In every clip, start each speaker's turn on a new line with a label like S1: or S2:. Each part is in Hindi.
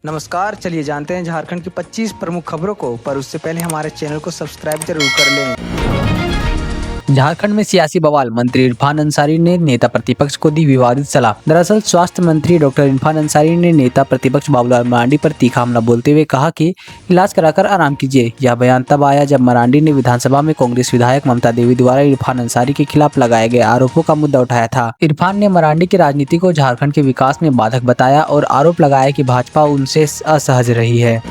S1: नमस्कार, चलिए जानते हैं झारखंड की 25 प्रमुख खबरों को, पर उससे पहले हमारे चैनल को सब्सक्राइब जरूर कर लें। झारखंड में सियासी बवाल, मंत्री इरफान अंसारी ने नेता प्रतिपक्ष को दी विवादित सलाह। दरअसल स्वास्थ्य मंत्री डॉक्टर इरफान अंसारी ने नेता प्रतिपक्ष बाबूलाल मरांडी पर तीखा हमला बोलते हुए कहा कि इलाज कराकर आराम कीजिए। यह बयान तब आया जब मरांडी ने विधानसभा में कांग्रेस विधायक ममता देवी द्वारा इरफान अंसारी के खिलाफ लगाए गए आरोपों का मुद्दा उठाया था। इरफान ने मरांडी की राजनीति को झारखंड के विकास में बाधक बताया और आरोप लगाया कि भाजपा उनसे असहज रही है।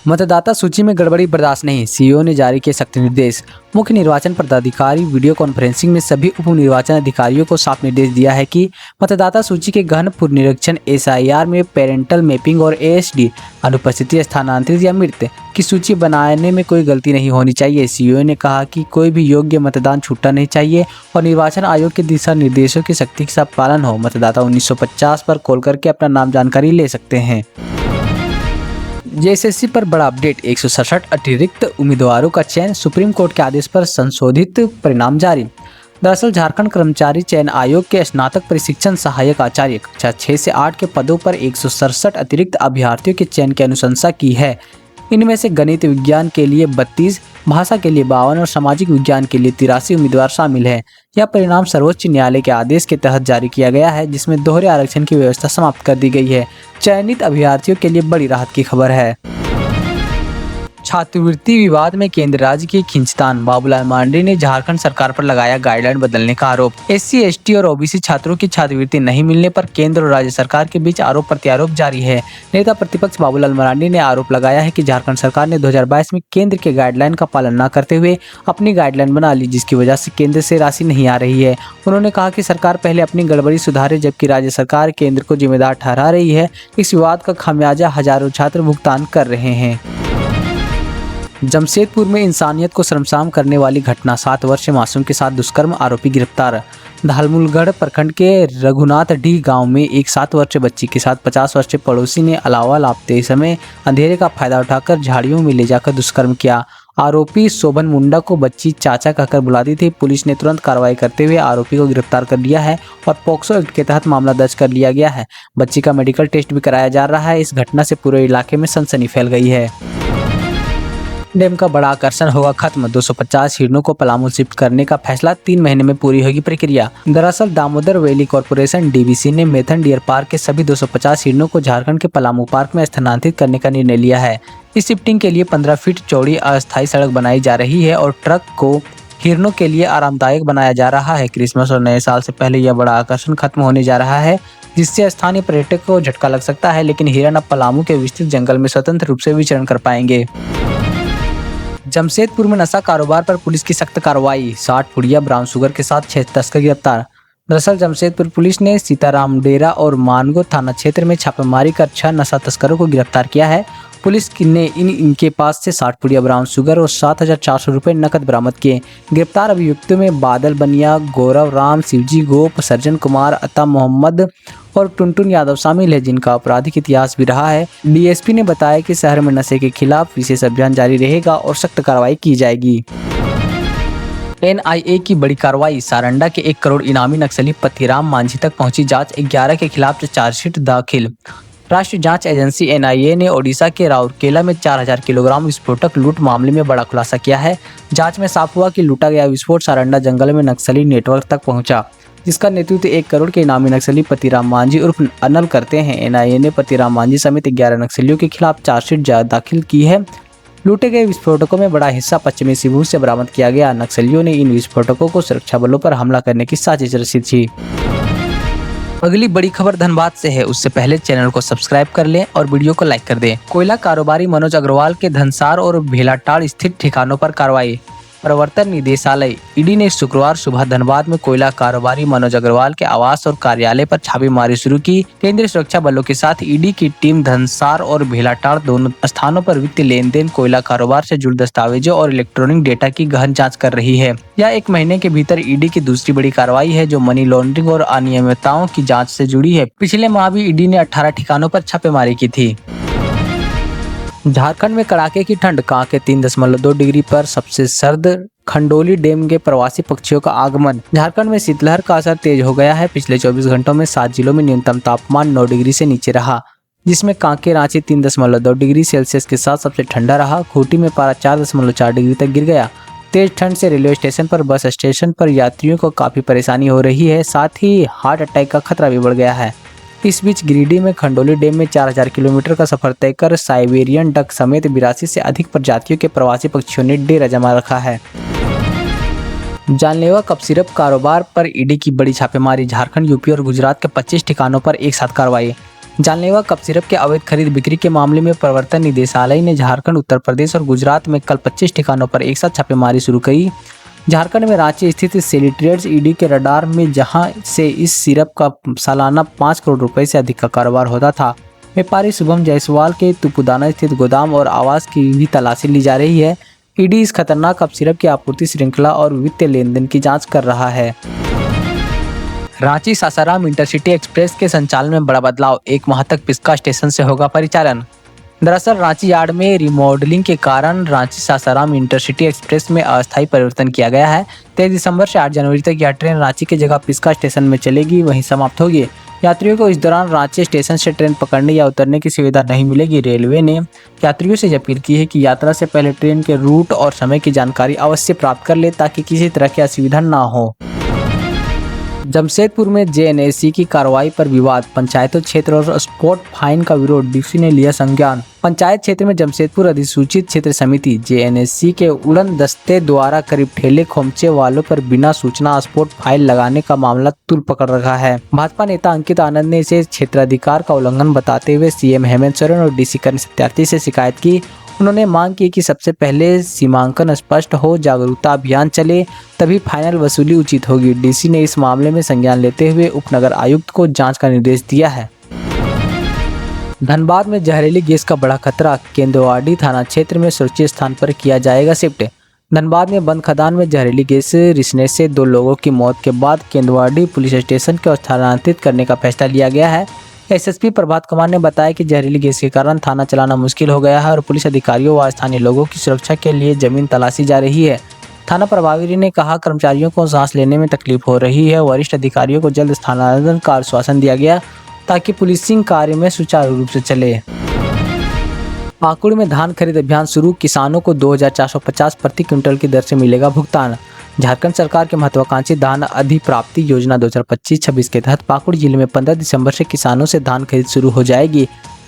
S1: मतदाता सूची में गड़बड़ी बर्दाश्त नहीं, सीईओ ने जारी किए सख्त निर्देश। मुख्य निर्वाचन पदाधिकारी वीडियो कॉन्फ्रेंसिंग में सभी उप निर्वाचन अधिकारियों को साफ निर्देश दिया है कि मतदाता सूची के गहन पुनरीक्षण, एसआईआर में पेरेंटल मैपिंग और एएसडी अनुपस्थिति, स्थानांतरित या मृत की सूची बनाने में कोई गलती नहीं होनी चाहिए। सीईओ ने कहा कि कोई भी योग्य मतदान छूटना नहीं चाहिए और निर्वाचन आयोग के दिशा निर्देशों की सख्ती के साथ पालन हो। मतदाता 1950 पर कॉल करके अपना नाम जानकारी ले सकते हैं। जेएसएससी पर बड़ा अपडेट, 167 अतिरिक्त उम्मीदवारों का चयन, सुप्रीम कोर्ट के आदेश पर संशोधित परिणाम जारी। दरअसल झारखंड कर्मचारी चयन आयोग के स्नातक प्रशिक्षण सहायक आचार्य कक्षा 6 से 8 के पदों पर 167 अतिरिक्त अभ्यर्थियों के चयन की अनुशंसा की है। इनमें से गणित विज्ञान के लिए 32, भाषा के लिए 52 और सामाजिक विज्ञान के लिए 83 उम्मीदवार शामिल हैं। यह परिणाम सर्वोच्च न्यायालय के आदेश के तहत जारी किया गया है, जिसमें दोहरे आरक्षण की व्यवस्था समाप्त कर दी गई है। चयनित अभ्यर्थियों के लिए बड़ी राहत की खबर है। छात्रवृत्ति विवाद में केंद्र राज्य की खींचतान, बाबूलाल मरांडी ने झारखंड सरकार पर लगाया गाइडलाइन बदलने का आरोप। एससी, एसटी और ओबीसी छात्रों की छात्रवृत्ति नहीं मिलने पर केंद्र और राज्य सरकार के बीच आरोप प्रत्यारोप जारी है। नेता प्रतिपक्ष बाबूलाल मरांडी ने आरोप लगाया है कि झारखंड सरकार ने 2022 में केंद्र के गाइडलाइन का पालन न करते हुए अपनी गाइडलाइन बना ली, जिसकी वजह से केंद्र से राशि नहीं आ रही है। उन्होंने कहा कि सरकार पहले अपनी गड़बड़ी सुधारे, जबकि राज्य सरकार केंद्र को जिम्मेदार ठहरा रही है। इस विवाद का खामियाजा हजारों छात्र भुगतान कर रहे हैं। जमशेदपुर में इंसानियत को शर्मसार करने वाली घटना, 7 वर्षीय मासूम के साथ दुष्कर्म, आरोपी गिरफ्तार। धालमुलगढ़ प्रखंड के रघुनाथ डी गांव में एक 7 वर्षीय बच्ची के साथ 50 वर्षीय पड़ोसी ने अलावा लापते समय अंधेरे का फायदा उठाकर झाड़ियों में ले जाकर दुष्कर्म किया। आरोपी शोभन मुंडा को बच्ची चाचा कहकर बुलाती थी। पुलिस ने तुरंत कार्रवाई करते हुए आरोपी को गिरफ्तार कर लिया है और पोक्सो एक्ट के तहत मामला दर्ज कर लिया गया है। बच्ची का मेडिकल टेस्ट भी कराया जा रहा है। इस घटना से पूरे इलाके में सनसनी फैल गई है। डैम का बड़ा आकर्षण होगा खत्म, 250 हिरणों को पलामू शिफ्ट करने का फैसला, 3 महीने में पूरी होगी प्रक्रिया। दरअसल दामोदर वैली कॉर्पोरेशन डीवीसी ने मेथन डियर पार्क के सभी 250 हिरणों को झारखंड के पलामू पार्क में स्थानांतरित करने का निर्णय लिया है। इस शिफ्टिंग के लिए 15 फीट चौड़ी अस्थायी सड़क बनाई जा रही है और ट्रक को हिरणों के लिए आरामदायक बनाया जा रहा है। क्रिसमस और नए साल से पहले यह बड़ा आकर्षण खत्म होने जा रहा है, जिससे स्थानीय पर्यटकों को झटका लग सकता है, लेकिन हिरण अब पलामू के विस्तृत जंगल में स्वतंत्र रूप से विचरण कर पाएंगे। जमशेदपुर में नशा कारोबार पर पुलिस की सख्त कार्रवाई, 60 पुड़िया ब्राउन शुगर के साथ 6 तस्कर गिरफ्तार। दरअसल जमशेदपुर पुलिस ने सीताराम डेरा और मानगो थाना क्षेत्र में छापेमारी कर 6 नशा तस्करों को गिरफ्तार किया है। पुलिस ने इनके पास से 60 पुड़िया ब्राउन शुगर और 7,400 रुपये नकद बरामद किए। गिरफ्तार अभियुक्तों में बादल बनिया, गौरव राम, शिवजी गोप, सर्जन कुमार, अता मोहम्मद और टुनटुन यादव शामिल है, जिनका आपराधिक इतिहास भी रहा है। डीएसपी ने बताया कि शहर में नशे के खिलाफ विशेष अभियान जारी रहेगा और सख्त कार्रवाई की जाएगी। एनआईए की बड़ी कार्रवाई, सारंडा के 1 करोड़ इनामी नक्सली पतिराम मांझी तक पहुंची जांच, 11 के खिलाफ चार्जशीट दाखिल। राष्ट्रीय जांच एजेंसी एनआईए ने ओडिशा के राउरकेला में 4000 किलोग्राम विस्फोटक लूट मामले में बड़ा खुलासा किया है। जांच में साफ हुआ कि लूटा गया विस्फोट सारंडा जंगल में नक्सली नेटवर्क तक पहुंचा, जिसका नेतृत्व 1 करोड़ के इनामी नक्सली पतिराम मांझी उर्फ अनल करते हैं। एनआईए ने पतिराम मांझी समेत 11 नक्सलियों के खिलाफ चार्जशीट दाखिल की है। लूटे गए विस्फोटकों में बड़ा हिस्सा पश्चिमी सिंहभूम से बरामद किया गया। नक्सलियों ने इन विस्फोटकों को सुरक्षा बलों पर हमला करने की साजिश रची थी। अगली बड़ी खबर धनबाद से है, उससे पहले चैनल को सब्सक्राइब कर लें और वीडियो को लाइक कर दें। कोयला कारोबारी मनोज अग्रवाल के धनसार और भेलाटाड़ स्थित ठिकानों पर कार्रवाई। प्रवर्तन निदेशालय ईडी ने शुक्रवार सुबह धनबाद में कोयला कारोबारी मनोज अग्रवाल के आवास और कार्यालय पर छापेमारी शुरू की। केंद्रीय सुरक्षा बलों के साथ ईडी की टीम धनसार और भेलाटाड़ दोनों स्थानों पर वित्तीय लेन देन, कोयला कारोबार से जुड़े दस्तावेजों और इलेक्ट्रॉनिक डेटा की गहन जांच कर रही है। यह 1 महीने के भीतर ईडी की दूसरी बड़ी कार्रवाई है, जो मनी लॉन्ड्रिंग और अनियमितताओं की जाँच से जुड़ी है। पिछले माह भी ईडी ने 18 ठिकानों पर छापेमारी की थी। झारखंड में कड़ाके की ठंड, कांके 3.2 डिग्री पर सबसे सर्द। खंडोली डैम के प्रवासी पक्षियों का आगमन, झारखंड में शीतलहर का असर तेज हो गया है। पिछले 24 घंटों में 7 जिलों में न्यूनतम तापमान 9 डिग्री से नीचे रहा। जिसमें कांके रांची 3.2 डिग्री सेल्सियस के साथ सबसे ठंडा रहा। खूंटी में पारा 4.4 डिग्री तक गिर गया। तेज ठंड से रेलवे स्टेशन पर, बस स्टेशन पर यात्रियों को काफ़ी परेशानी हो रही है। साथ ही हार्ट अटैक का खतरा भी बढ़ गया है। इस बीच गिरिडीह में खंडोली डैम में 4000 किलोमीटर का सफर तय कर साइबेरियन डक समेत 82 से अधिक प्रजातियों के प्रवासी पक्षियों ने डेरा जमा रखा है। जानलेवा कप सिरप कारोबार पर ईडी की बड़ी छापेमारी। झारखंड, यूपी और गुजरात के 25 ठिकानों पर एक साथ कार्रवाई। जानलेवा कप सिरप के अवैध खरीद बिक्री के मामले में प्रवर्तन निदेशालय ने झारखंड, उत्तर प्रदेश और गुजरात में कल 25 ठिकानों पर एक साथ छापेमारी शुरू की। झारखंड में रांची स्थित सेली ट्रेड्स ईडी के रडार में, जहां से इस सिरप का सालाना 5 करोड़ रुपए से अधिक का कारोबार होता था। व्यापारी शुभम जायसवाल के तुपुदाना स्थित गोदाम और आवास की भी तलाशी ली जा रही है। ईडी इस खतरनाक कप सिरप की आपूर्ति श्रृंखला और वित्तीय लेनदेन की जांच कर रहा है। रांची सासाराम इंटरसिटी एक्सप्रेस के संचालन में बड़ा बदलाव। 1 माह तक पिस्का स्टेशन से होगा परिचालन। दरअसल रांची यार्ड में रिमॉडलिंग के कारण रांची सासाराम इंटरसिटी एक्सप्रेस में अस्थायी परिवर्तन किया गया है। 23 दिसंबर से 8 जनवरी तक यह ट्रेन रांची की जगह पिस्का स्टेशन में चलेगी, वहीं समाप्त होगी। यात्रियों को इस दौरान रांची स्टेशन से ट्रेन पकड़ने या उतरने की सुविधा नहीं मिलेगी। रेलवे ने यात्रियों से अपील की है कि यात्रा से पहले ट्रेन के रूट और समय की जानकारी अवश्य प्राप्त कर ले, ताकि किसी तरह की असुविधा न हो। जमशेदपुर में जेएनएससी की कार्रवाई पर विवाद। पंचायतों क्षेत्र और स्पॉट फाइन का विरोध, डीसी ने लिया संज्ञान। पंचायत क्षेत्र में जमशेदपुर अधिसूचित क्षेत्र समिति जेएनएससी के उड़न दस्ते द्वारा करीब ठेले खोमचे वालों पर बिना सूचना स्पॉट फाइन लगाने का मामला तूल पकड़ रखा है। भाजपा नेता अंकित आनंद ने इसे क्षेत्राधिकार का उल्लंघन बताते हुए सीएम हेमंत सोरेन और डीसी करण सत्यार्थी से शिकायत की। उन्होंने मांग की कि सबसे पहले सीमांकन स्पष्ट हो, जागरूकता अभियान चले, तभी फाइनल वसूली उचित होगी। डीसी ने इस मामले में संज्ञान लेते हुए उपनगर आयुक्त को जांच का निर्देश दिया है। धनबाद में जहरीली गैस का बड़ा खतरा। केंदुआडी थाना क्षेत्र में सुरक्षित स्थान पर किया जाएगा शिफ्ट। धनबाद में बंद खदान में जहरीली गैस रिसने से 2 लोगों की मौत के बाद केंदुआडी पुलिस स्टेशन को स्थानांतरित करने का फैसला लिया गया है। एसएसपी प्रभात कुमार ने बताया कि जहरीली गैस के कारण थाना चलाना मुश्किल हो गया है और पुलिस अधिकारियों व स्थानीय लोगों की सुरक्षा के लिए जमीन तलाशी जा रही है। थाना प्रभारी ने कहा, कर्मचारियों को सांस लेने में तकलीफ हो रही है। वरिष्ठ अधिकारियों को जल्द स्थानांतरण का आश्वासन दिया गया, ताकि पुलिसिंग कार्य में सुचारू रूप से चले। पाकुड़ में धान खरीद अभियान शुरू। किसानों को 2450 प्रति क्विंटल की दर से मिलेगा भुगतान। झारखंड सरकार के महत्वाकांक्षी धान अधिप्राप्ति योजना 2025-26 के तहत पाकुड़ जिले में 15 दिसंबर से किसानों से धान खरीद शुरू हो जाएगी।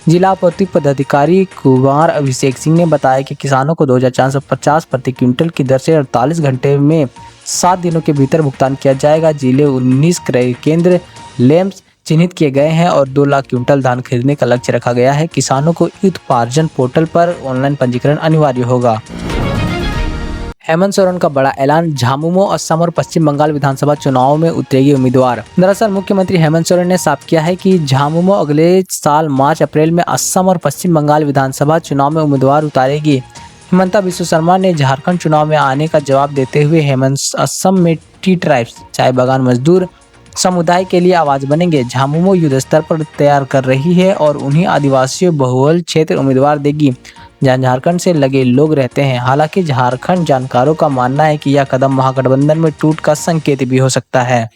S1: जिला आपूर्ति पदाधिकारी कुमार अभिषेक सिंह ने बताया कि किसानों को 2450 प्रति क्विंटल की दर से 48 घंटे में 7 दिनों के भीतर भुगतान किया जाएगा। जिले 19 क्रय केंद्र लैंप्स चिन्हित किए गए हैं और 2 लाख क्विंटल धान खरीदने का लक्ष्य रखा गया है। किसानों को उत्पार्जन पोर्टल पर ऑनलाइन पंजीकरण अनिवार्य होगा। हेमंत सोरेन का बड़ा ऐलान। झामुमो, असम और पश्चिम बंगाल विधानसभा चुनाव में उतरेगी उम्मीदवार। दरअसल मुख्यमंत्री हेमंत सोरेन ने साफ किया है कि झामुमो अगले साल मार्च अप्रैल में असम और पश्चिम बंगाल विधानसभा चुनाव में उम्मीदवार उतारेगी। हिमंता बिस्व शर्मा ने झारखंड चुनाव में आने का जवाब देते हुए हेमंत असम में टी ट्राइब्स, चाय बागान मजदूर समुदाय के लिए आवाज बनेंगे। झामुमो युद्ध स्तर पर तैयार कर रही है और उन्हीं आदिवासियों बहुल क्षेत्र उम्मीदवार देगी जहां झारखंड से लगे लोग रहते हैं। हालांकि झारखंड जानकारों का मानना है कि यह कदम महागठबंधन में टूट का संकेत भी हो सकता है।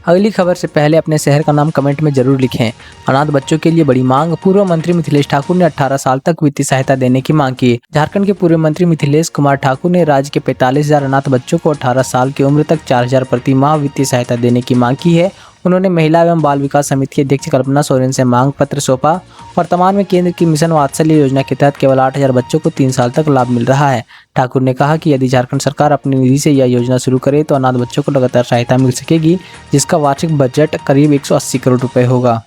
S1: अगली खबर से पहले अपने शहर का नाम कमेंट में जरूर लिखें। अनाथ बच्चों के लिए बड़ी मांग। पूर्व मंत्री मिथिलेश ठाकुर ने 18 साल तक वित्तीय सहायता देने की मांग की। झारखंड के पूर्व मंत्री मिथिलेश कुमार ठाकुर ने राज्य के 45,000 अनाथ बच्चों को 18 साल की उम्र तक 4,000 प्रति माह वित्तीय सहायता देने की मांग की है। उन्होंने महिला एवं बाल विकास समिति की अध्यक्ष कल्पना सोरेन से मांग पत्र सौंपा। वर्तमान में केंद्र की मिशन वात्सल्य योजना के तहत केवल 8,000 बच्चों को 3 साल तक लाभ मिल रहा है। ठाकुर ने कहा कि यदि झारखंड सरकार अपनी निधि से यह योजना शुरू करे तो अनाथ बच्चों को लगातार सहायता मिल सकेगी, जिसका वार्षिक बजट करीब 180 करोड़ रुपए होगा।